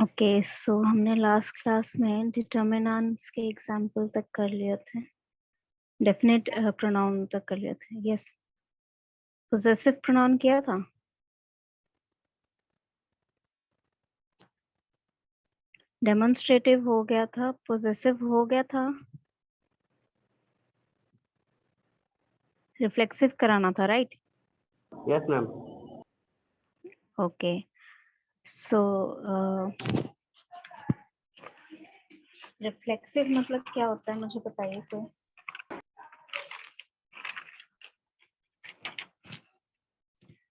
Okay so हमने last class में determinants के एग्जाम्पल तक कर लिए थे, डेफिनेट प्रोनाउन तक कर लिए थे। यस, पोजेसिव प्रोनाउन किया था। डेमोन्स्ट्रेटिव हो गया था, पोजेसिव हो गया था, रिफ्लेक्सिव कराना था, right? Yes ma'am. Okay so reflexive मतलब क्या होता है, मुझे बताइए तो।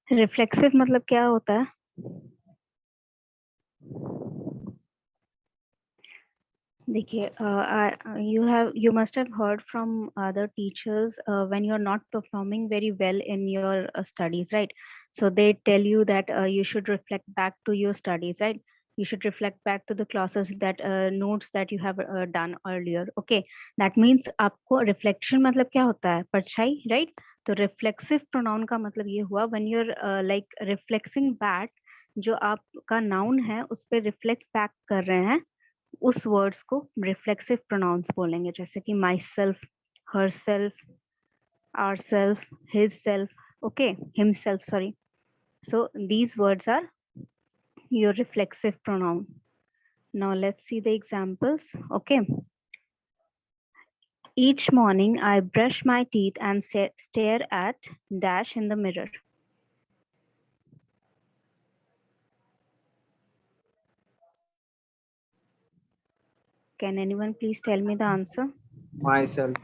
रिफ्लेक्सिव मतलब क्या होता है? देखिए, you must have heard from other teachers when you're not performing very well in your studies, right? So they tell you that you should reflect back to your studies, right? You should reflect back to the classes that notes that you have done earlier. Okay, that means आपको reflection मतलब क्या होता है? परछाई, right? तो reflexive pronoun का मतलब ये हुआ when you're like reflexing back, जो आपका noun है उस पे reflex back कर रहे हैं, उस वर्ड्स को रिफ्लेक्सिव प्रोनाउंस बोलेंगे, जैसे कि my self, her self, our self, his self, okay, himself, sorry. So these words are your reflexive pronoun. Now let's see the examples. Okay. Each morning I brush my teeth and stare at dash in the mirror. Can anyone please tell me the answer? Myself.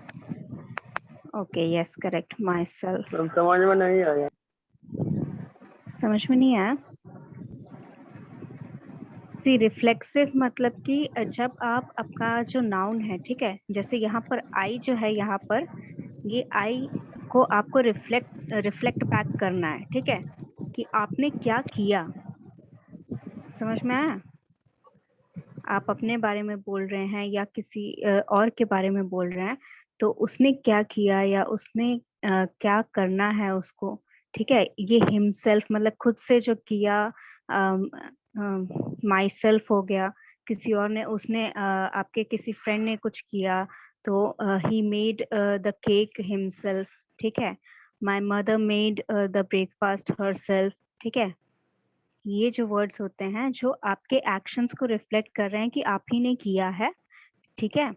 Okay, yes, correct. Myself. समझ में नहीं आया। समझ में नहीं आया? सी reflexive मतलब कि जब आप आपका जो नाउन है, ठीक है, जैसे यहाँ पर आई जो है, यहाँ पर ये आई को आपको रिफ्लेक्ट बैक करना है, ठीक है, कि आपने क्या किया। समझ में आया? आप अपने बारे में बोल रहे हैं या किसी और के बारे में बोल रहे हैं, तो उसने क्या किया या उसने क्या करना है उसको, ठीक है। ये हिमसेल्फ मतलब खुद से जो किया, माई सेल्फ हो गया, किसी और ने, उसने आपके किसी फ्रेंड ने कुछ किया, तो he made the cake himself, ठीक है। My mother made the breakfast herself, ठीक है। ये जो वर्ड्स होते हैं जो आपके एक्शंस को रिफ्लेक्ट कर रहे हैं कि आप ही ने किया है, ठीक है,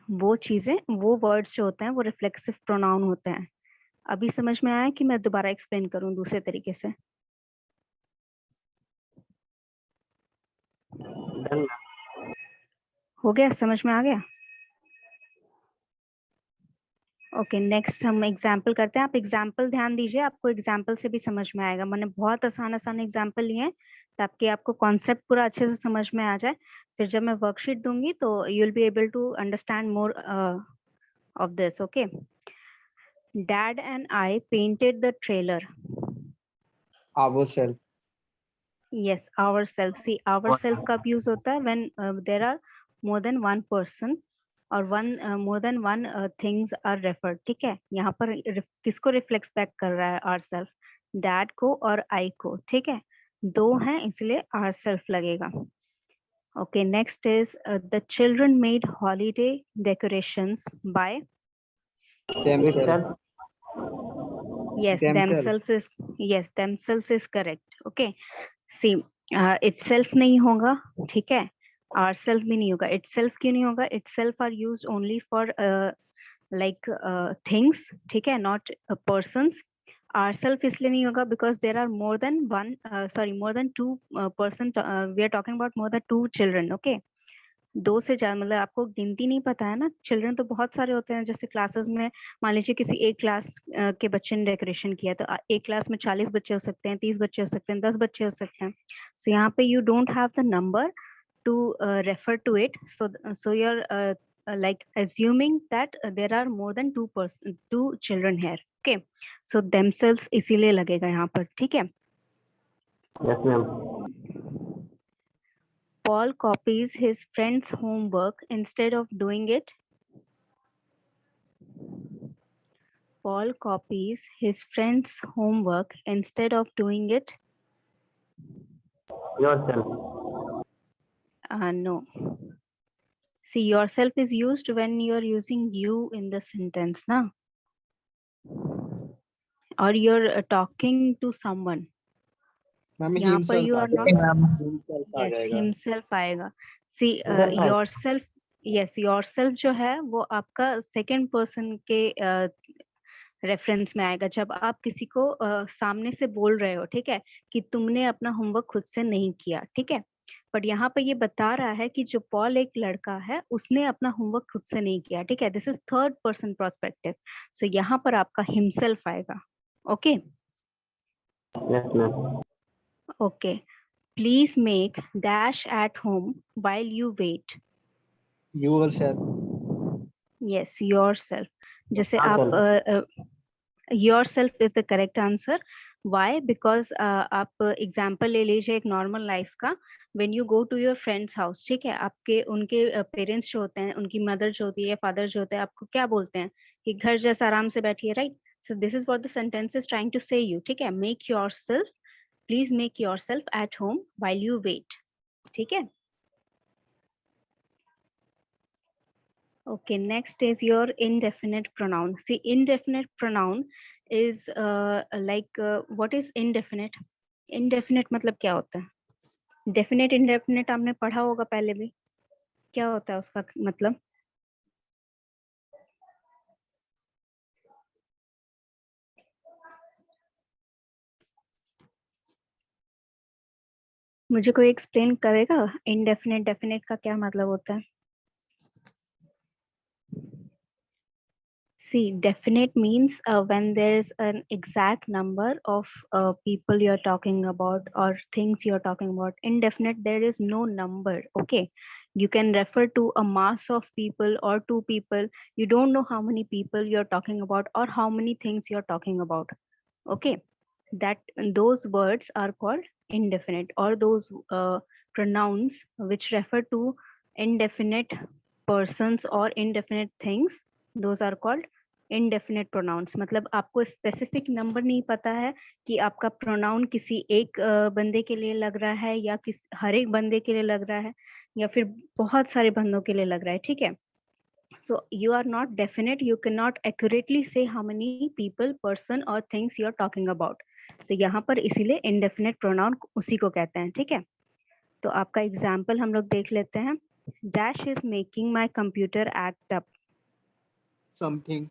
वो चीजें, वो वर्ड्स जो होते हैं वो रिफ्लेक्सिव प्रोनाउन होते हैं। अभी समझ में आया कि मैं दोबारा एक्सप्लेन करूं दूसरे तरीके से? हो गया, समझ में आ गया? ओके, नेक्स्ट हम एग्जाम्पल करते हैं। आप एग्जाम्पल ध्यान दीजिए, आपको एग्जाम्पल से भी समझ में आएगा। मैंने बहुत आसान आसान एग्जाम्पल लिए हैं ताकि आपको कॉन्सेप्ट पूरा अच्छे से समझ में आ जाए। फिर जब मैं वर्कशीट दूंगी तो you will be able to understand more of this. Okay, Dad and I painted the trailer. Ourself. Yes, ourselves. See, ourself कब use होता है when there are more than one person और more than one things are referred. ठीक है, यहाँ पर किसको reflects back कर रहा है? ourself, Dad को और I को, ठीक है, दो हैं इसलिए ourself लगेगा. Okay, next is the children made holiday decorations by. Themselves. Yes, themselves is correct. Okay, see, itself नहीं होगा, ठीक है, ourself भी नहीं होगा। itself क्यों नहीं होगा? itself are used only for like things, ठीक है, not persons. ourself इसलिए नहीं होगा because there are more than one, more than two person, we are talking about more than two children. Okay, दो से ज्यादा मतलब आपको गिनती नहीं पता है ना, चिल्ड्रन तो बहुत सारे होते हैं। जैसे क्लासेस में मान लीजिए किसी एक क्लास के बच्चे ने डेकोरेशन किया, तो एक क्लास में 40 बच्चे हो सकते हैं, 30 बच्चे हो सकते हैं, 10 बच्चे हो सकते हैं। सो यहाँ पे you don't have the number to refer to it, so you're like assuming that there are more than two children here. Okay, so themselves इसीलिए लगेगा यहाँ पर, ठीक है। Yes, ma'am. Paul copies his friend's homework instead of doing it. Paul copies his friend's homework instead of doing it. Yourself. No. See, yourself is used when you're using you in the sentence, na? Or you're talking to someone. Ma'am यहाँ पर himself you uh are not. जाएगा, himself आ Yes, जाएगा। himself आएगा. See, Himself आएगा। yourself. Yes, yourself जो है वो आपका second person के रेफरेंस में आएगा जब आप किसी को सामने से बोल रहे हो, ठीक है, कि तुमने अपना होमवर्क खुद से नहीं किया, ठीक है। बट यहाँ पर ये बता रहा है कि जो पॉल एक लड़का है उसने अपना होमवर्क खुद से नहीं किया, ठीक है। This is third person perspective, so यहाँ पर आपका हिमसेल्फ आएगा। Okay Yes, ma'am. Okay, please make dash at home while you wait. Yourself। Yes, yourself. जैसे हाँ, आप sir। yourself is the correct answer. Why? Because आप एग्जाम्पल ले लीजिए एक नॉर्मल लाइफ का। when you go to your friend's house, ठीक है, आपके उनके पेरेंट्स जो होते हैं, उनकी मदर जो होती है, फादर जो होते हैं, आपको क्या बोलते हैं कि घर जैसा आराम से बैठिए, right. So this is what the sentence is trying to say you, ठीक है। Make yourself, please make yourself at home while you wait, ठीक है। Okay, next is your indefinite pronoun. See, indefinite pronoun is what is indefinite? Indefinite मतलब क्या होता है? Definite, indefinite आपने पढ़ा होगा पहले भी। क्या होता है उसका मतलब? मुझे कोई एक्सप्लेन करेगा indefinite, definite का क्या मतलब होता है? See, definite means when there's an exact number of people you're talking about or things you're talking about. Indefinite, there is no number, okay? You can refer to a mass of people or two people. You don't know how many people you're talking about or how many things you're talking about, okay? That those words are called indefinite, or those pronouns which refer to indefinite persons or indefinite things, those are called indefinite pronouns. मतलब आपको specific number नहीं पता है कि आपका pronoun किसी एक बंदे के लिए लग रहा है या हर एक बंदे के लिए लग रहा है या फिर बहुत सारे बंदों के लिए लग रहा है, ठीक है। So you are not definite, you cannot accurately say how many people, person or things you are talking about. तो यहाँ पर इसीलिए indefinite pronoun उसी को कहते हैं, ठीक है। तो आपका एग्जाम्पल हम लोग देख लेते हैं। Dash is making my computer act up. Something।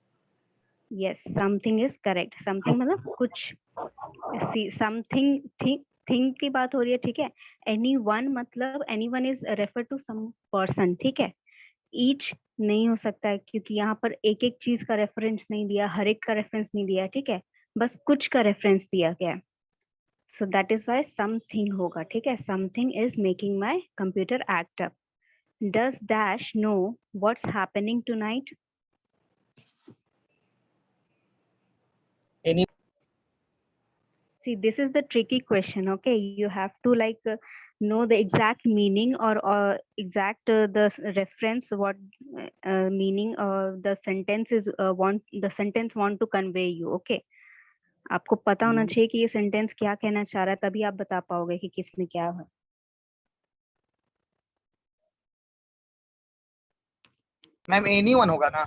Yes, something is correct. Something मतलब कुछ। See, something thing की बात हो रही है, ठीक है। Anyone मतलब anyone is referred to some person, ठीक है। ईच नहीं हो सकता है क्योंकि यहाँ पर एक एक चीज का रेफरेंस नहीं दिया, हर एक का रेफरेंस नहीं दिया, ठीक है, बस कुछ का रेफरेंस दिया गया है। So that is why something होगा, ठीक है। Something is making my computer act up. Does dash know what's happening tonight? Any। See, this is the tricky question, okay? You have to know the exact meaning or exact the reference, what meaning the sentence is the sentence want to convey you, okay? आपको पता होना चाहिए कि ये sentence क्या कहना चाह रहा है, तभी आप बता पाओगे कि किसमें क्या है। मैम एनीवन होगा ना?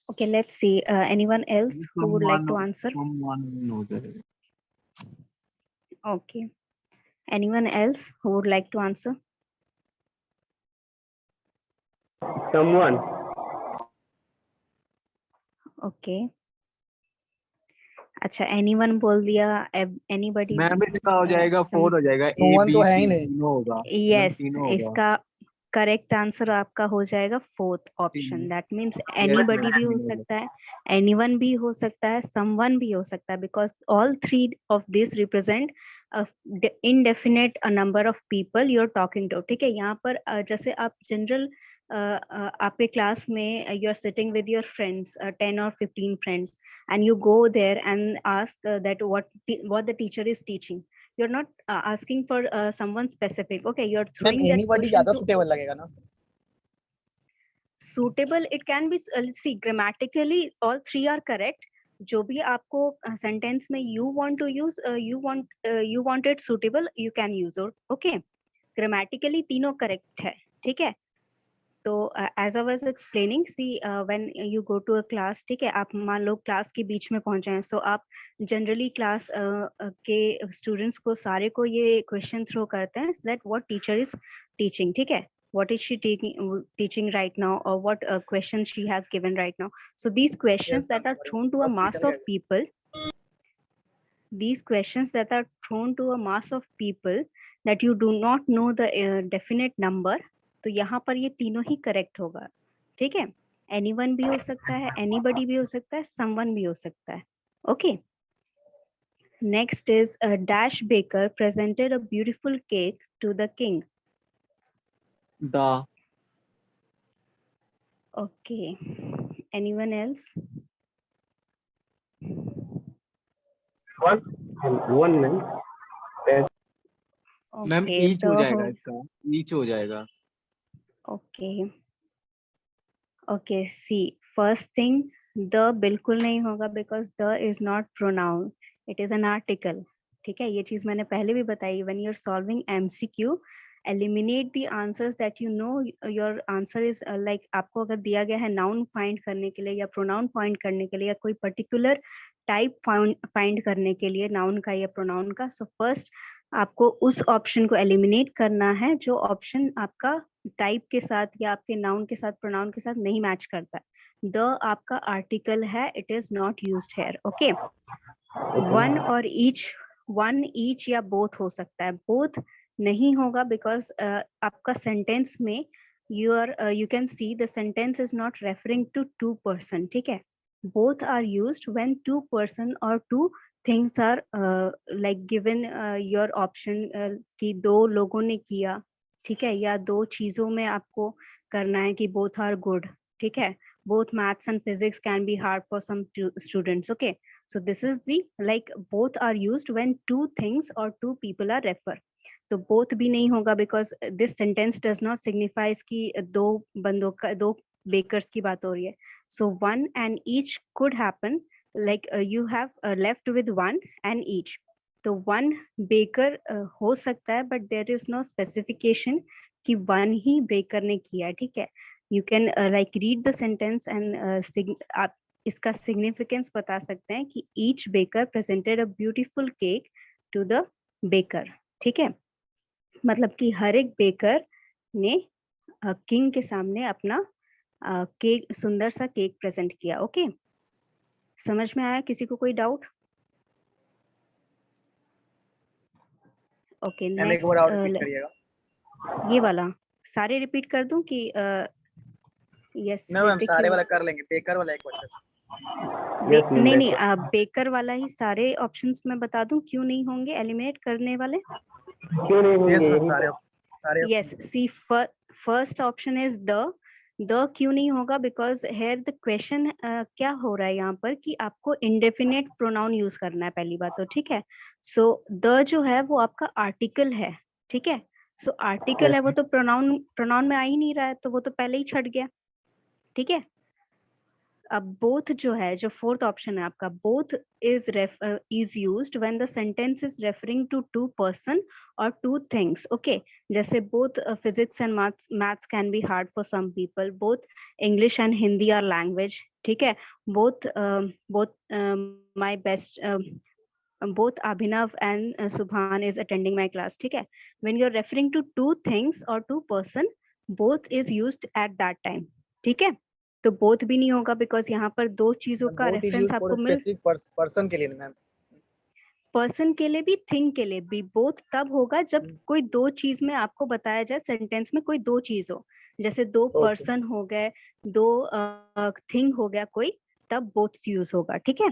Okay, let's see. Anyone else who would like to answer? Someone हो जाएगा। Okay. Anyone else who would like to answer? Someone। Okay. अच्छा, anyone बोल दिया, anybody? मैम इसका हो जाएगा some- 4 हो जाएगा। A वन B तो है C ही नहीं। तीनों होगा। Yes, तीनों होगा। इसका करेक्ट आंसर आपका हो जाएगा fourth option. That means anybody भी हो सकता है, एनीवन भी हो सकता है, समवन भी हो सकता है, because all three of this represent indefinite number of people you are talking to, ठीक है। यहाँ पर जैसे आप जनरल आपके क्लास में you are sitting with your friends 10 or 15 friends and you go there and ask that what the teacher is teaching. You're not asking for someone specific, okay? You're ma'am throwing that anybody question ज्यादा to suitable लगेगा ना? suitable. It can be see, grammatically all three are correct, जो भी आपको sentence में you want to use, you want it suitable, you can use it. Okay, grammatically तीनों correct है, ठीक है। तो as I was explaining, see when you go to a class, ठीक है, आप मान लो क्लास के बीच में पहुंचे हैं, सो आप जनरली क्लास के स्टूडेंट्स को सारे को ये क्वेश्चन थ्रो करते हैं that what teacher is teaching, ठीक है, what is she teaching right now, or what question she has given right now. So these questions that are thrown to a mass of people, these questions that are thrown to a mass of people that you do not know the definite number, तो यहाँ पर ये तीनों ही correct होगा, ठीक है। Anyone भी हो सकता है, एनीबडी भी हो सकता है, समवन भी हो सकता है। Okay, next is dash baker presented a beautiful cake to the king. The. Okay, anyone else? One man. Ma'am Okay, each हो जाएगा, इसका ईच हो जाएगा। okay, okay, see, first thing, the बिल्कुल नहीं होगा because the is not pronoun, it is an article, ठीक है। ये चीज मैंने पहले भी बताई, when you're solving MCQ, eliminate the answers that you know your answer is like, आपको अगर दिया गया है नाउन फाइंड करने के लिए या प्रोनाउन फाइंड करने के लिए या कोई पर्टिकुलर टाइप फाइंड करने के लिए नाउन का या प्रोनाउन का, सो फर्स्ट आपको उस ऑप्शन को एलिमिनेट करना है जो ऑप्शन आपका टाइप के साथ या आपके नाउन के साथ, प्रोनाउन के साथ नहीं मैच करता है। द आपका आर्टिकल है, it is not used here. Okay, one और ईच, वन ईच या बोथ हो सकता है, बोथ नहीं होगा बिकॉज आपका सेंटेंस में you can see the sentence is not referring to two person, ठीक है। both are used when two person or two things are like given your option कि दो लोगों ने किया, ठीक है, या दो चीजों में आपको करना है कि both are good, ठीक है। both maths and physics can be hard for some students, okay, so this is the like both are used when two things or two people are refer। तो both भी नहीं होगा because this sentence does not signifies कि दो बंदों का, दो bakers की बात हो रही है। So one and each could happen, like you have left with one and each, तो one baker हो सकता है but there is no specification कि one ही baker ने किया है, ठीक है। You can like read the sentence and आप इसका significance बता सकते हैं कि each baker presented a beautiful cake to the baker, ठीक है। मतलब कि हर एक बेकर ने किंग के सामने अपना केक, सुंदर सा केक प्रेजेंट किया। ओके, समझ में आया? किसी को कोई डाउट? ओके, नेक्स्ट ये वाला सारे रिपीट कर दूं कि यस? मैम सारे वाला कर लेंगे, बेकर वाला एक क्वेश्चन। नहीं नहीं, बेकर वाला ही सारे ऑप्शंस में बता दूं, क्यों नहीं होंगे एलिमिनेट करने वाले? क्यों नहीं होंगे? सारे yes, see first option is the क्यों नहीं होगा बिकॉज हेयर द क्वेश्चन क्या हो रहा है यहाँ पर कि आपको इंडेफिनेट प्रोनाउन यूज करना है, पहली बात तो, ठीक है। सो द जो है वो आपका आर्टिकल है, ठीक है। सो आर्टिकल है वो तो प्रोनाउन में आ ही नहीं रहा है, तो वो तो पहले ही छट गया, ठीक है। अब बोथ जो है, जो फोर्थ ऑप्शन है आपका, both is used when the sentence is referring to two person और टू थिंग्स। ओके, जैसे both physics and maths can be hard for some people, both English and Hindi are language, ठीक है। Both my best, both Abhinav and Subhan is attending my class, ठीक है। when you're referring to two things or two person, both is used at that time, ठीक है। तो both भी नहीं होगा बिकॉज यहाँ पर दो चीजों का रेफरेंस आपको मिल, पर्सन के लिए मैम, पर्सन के लिए भी, थिंग के लिए भी। बोथ तब होगा जब कोई दो चीज में आपको बताया जाए, सेंटेंस में कोई दो चीज हो, जैसे दो पर्सन हो गए, दो थिंग हो गया कोई, तब बोथ यूज होगा, ठीक है।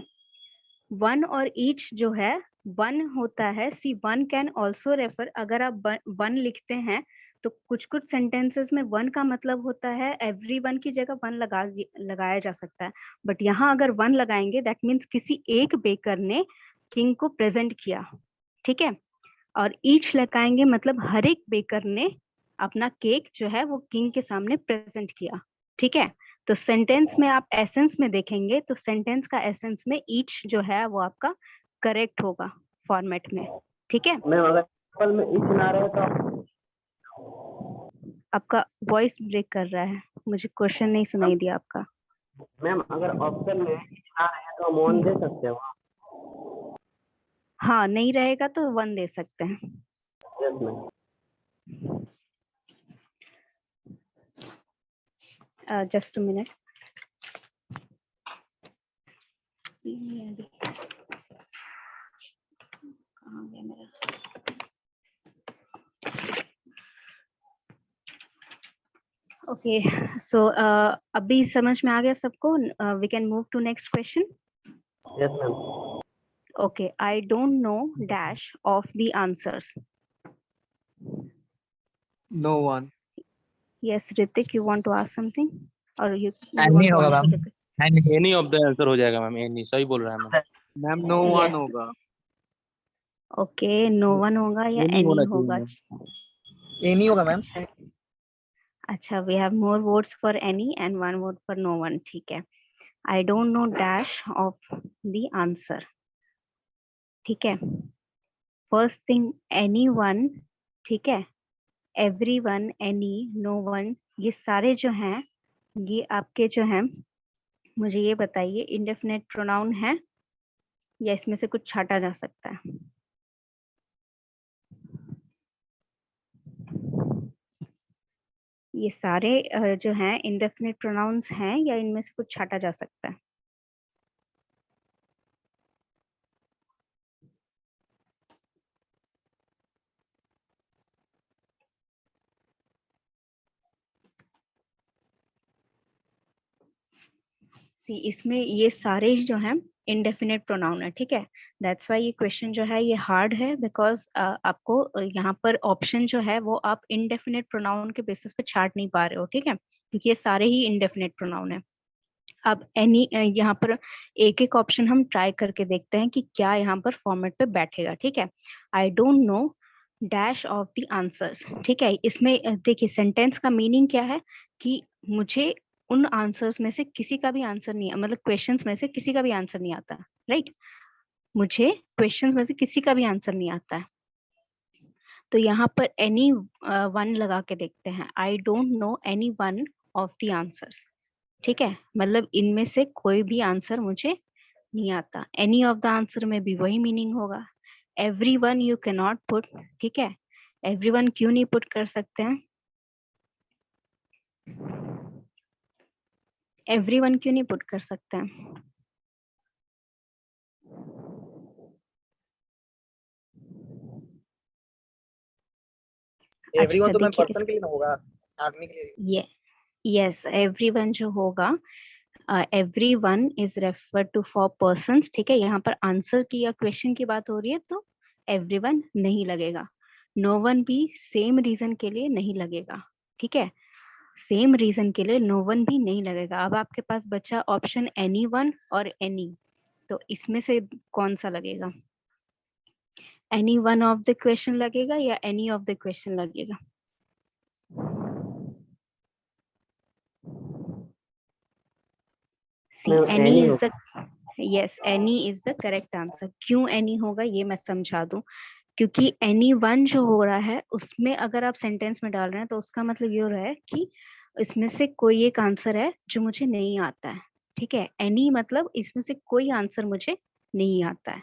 वन और ईच जो है, वन होता है, सी वन कैन ऑल्सो रेफर, अगर आप वन लिखते हैं तो कुछ कुछ सेंटेंसेस में वन का मतलब होता है एवरी वन की जगह वन लगाया जा सकता है, बट यहाँ अगर वन लगाएंगे दैट मीन्स किसी एक बेकर ने किंग को प्रेजेंट किया, ठीक है। और ईच लगाएंगे मतलब हर एक बेकर ने अपना केक जो है वो किंग के सामने प्रेजेंट किया, ठीक है। तो सेंटेंस में आप एसेंस में देखेंगे तो सेंटेंस का एसेंस में ईच जो है वो आपका करेक्ट होगा फॉर्मेट में, ठीक है। मैम अगर एग्जाम्पल में ईच ना रहे तो आपका वॉइस ब्रेक कर रहा है, मुझे क्वेश्चन नहीं सुनाई दिया आपका। मैम अगर ऑप्शन में ईच ना रहे तो हम वन दे सकते हैं। हाँ, नहीं रहेगा तो 1 दे सकते हैं। Yes ma'am. Just a minute. कहाँ गया मेरा? ओके, सो अभी समझ में आ गया सबको? We can move to next question. Yes ma'am. Okay, I don't know dash of the answers. No one. Yes, Ritik, you want to ask something? Or you Any want to होगा answer ma'am, the any of the answer हो जाएगा ma'am, any सही बोल रहा है ma'am. Ma'am no Yes. one होगा। Okay, no one होगा या Any any होना होगा? चाहिए Any होगा मैम। अच्छा, we have more votes for any and 1 vote for no one, ठीक है। I don't know dash of the answer, ठीक है। First thing, anyone, ठीक है। Everyone, any, no one, ये सारे जो हैं, ये आपके जो हैं, मुझे ये बताइए इंडेफिनेट प्रोनाउन है या इसमें से कुछ छाटा जा सकता है? ये सारे जो हैं इंडेफिनेट प्रोनाउंस हैं या इनमें से कुछ छाटा जा सकता है? सी, इसमें ये सारे जो हैं इंडेफिनेट प्रोनाउन है, ठीक है। दैट्स वाई ये क्वेश्चन जो है ये हार्ड है, बिकॉज आपको यहाँ पर ऑप्शन जो है वो आप इंडेफिनेट प्रोनाउन के बेसिस पे छाट नहीं पा रहे हो, ठीक है, क्योंकि ये सारे ही इंडेफिनेट प्रोनाउन है। अब एनी यहाँ पर एक एक ऑप्शन हम ट्राई करके देखते हैं कि क्या यहाँ पर फॉर्मेट पे बैठेगा, ठीक है। I don't know dash of the answers, ठीक है। इसमें देखिए सेंटेंस का मीनिंग क्या है कि मुझे उन आंसर्स में से किसी का भी आंसर नहीं, मतलब क्वेश्चंस में से किसी का भी आंसर नहीं आता, राइट। मुझे क्वेश्चंस में से किसी का भी आंसर नहीं आता है, तो यहाँ पर एनी वन लगा के देखते हैं। I don't know any one of the answers, ठीक है, मतलब इनमें से कोई भी आंसर मुझे नहीं आता। एनी ऑफ द आंसर में भी वही मीनिंग होगा। Everyone you can not put, ठीक है। एवरीवन क्यों नहीं पुट कर सकते हैं? एवरीवन क्यों नहीं पुट कर सकते हैं? Everyone तो मैम देखिए पर्सन के लिए ना होगा, आदमी के लिए। ये यस, एवरीवन जो होगा, everyone is refer to for persons, ठीक है। यहाँ पर आंसर की या क्वेश्चन की बात हो रही है तो एवरीवन नहीं लगेगा। नो वन भी सेम रीजन के लिए नहीं लगेगा, ठीक है। सेम रीजन के लिए नो वन भी नहीं लगेगा। अब आपके पास बचा ऑप्शन एनी वन और एनी, तो इसमें से कौन सा लगेगा? Any one of the question लगेगा या एनी ऑफ द क्वेश्चन लगेगा? C, any is the, yes, any is the correct answer. क्यों एनी होगा ये मैं समझा दूं, क्योंकि एनी वन जो हो रहा है उसमें अगर आप सेंटेंस में डाल रहे हैं तो उसका मतलब ये हो रहा है कि इसमें से कोई एक आंसर है जो मुझे नहीं आता है, ठीक है। एनी मतलब इसमें से कोई आंसर मुझे नहीं आता है,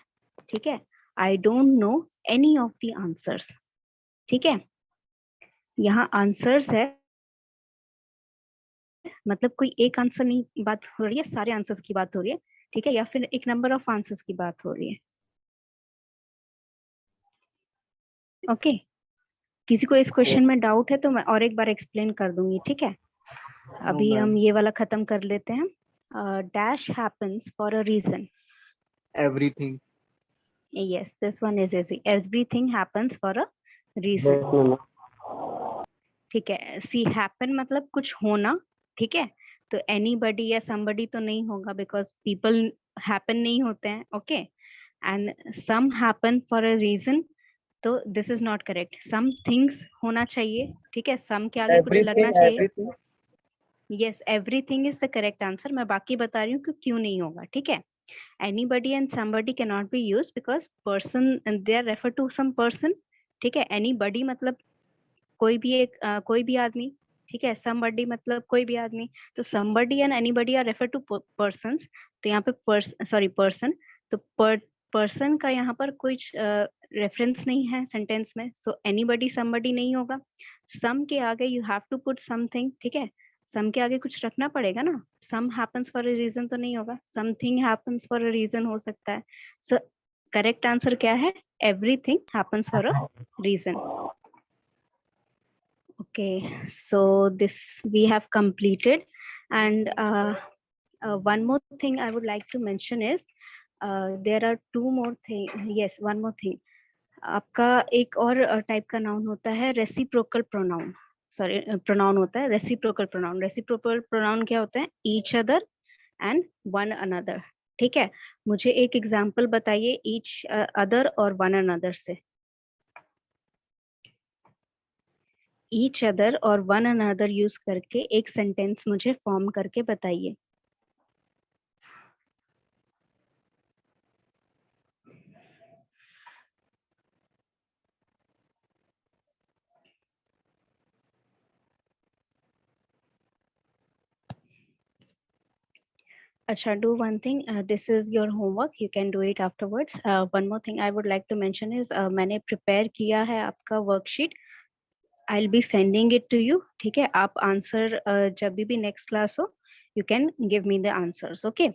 ठीक है। I don't know any of the answers, ठीक है। यहाँ आंसर्स है मतलब कोई एक आंसर नहीं बात हो रही है, सारे आंसर्स की बात हो रही है, ठीक है, या फिर एक नंबर ऑफ आंसर्स की बात हो रही है। ओके, किसी को इस क्वेश्चन में डाउट है तो मैं और एक बार एक्सप्लेन कर दूंगी, ठीक है। अभी हम ये वाला खत्म कर लेते हैं। Dash happens for a reason. Everything. Yes, this one is easy. Everything happens for a reason, ठीक है। सी, हैपन मतलब कुछ होना, ठीक है। तो एनीबडी या समबडी तो नहीं होगा, बिकॉज पीपल हैपन नहीं होते हैं, okay. And some happen for a reason, तो this is not correct. Some things होना चाहिए, ठीक है, सम के आगे कुछ लगना Everything, चाहिए। everything. Yes, everything is the correct answer. मैं बाकी बता रही हूँ कि क्यों नहीं होगा, ठीक है। Anybody and somebody can not be use because person they are refer to some person, ठीक है। एनीबडी मतलब कोई भी एक कोई भी आदमी, ठीक है। समबडी मतलब कोई भी आदमी, तो somebody and anybody are refer to persons. तो यहाँ पे पर्सन, तो पर्सन का यहाँ पर कुछ रेफरेंस नहीं है सेंटेंस में, सो एनीबडी समबडी नहीं होगा। सम के आगे you have to put something, ठीक है। सम के आगे कुछ रखना पड़ेगा ना। Some happens for a reason तो नहीं होगा, something happens for a reason हो सकता है। सो करेक्ट आंसर क्या है? Everything happens for a reason. Okay, so this we have completed, and one more thing I would like to mention is there are two more thing. Yes, one more thing. आपका एक और type का noun होता है reciprocal pronoun. Sorry, pronoun होता है reciprocal pronoun. Reciprocal pronoun क्या होता है? Each other and one another, ठीक है। मुझे एक एग्जांपल बताइए ईच अदर और वन अनदर से। ईच अदर और वन अनदर यूज करके एक सेंटेंस मुझे फॉर्म करके बताइए। अच्छा, do one thing. This is your homework. You can do it afterwards. One more thing I would like to mention is मैंने prepare किया है आपका worksheet. I'll be sending it to you. ठीक है, आप आंसर जब भी next class हो, you can give me the answers. Okay.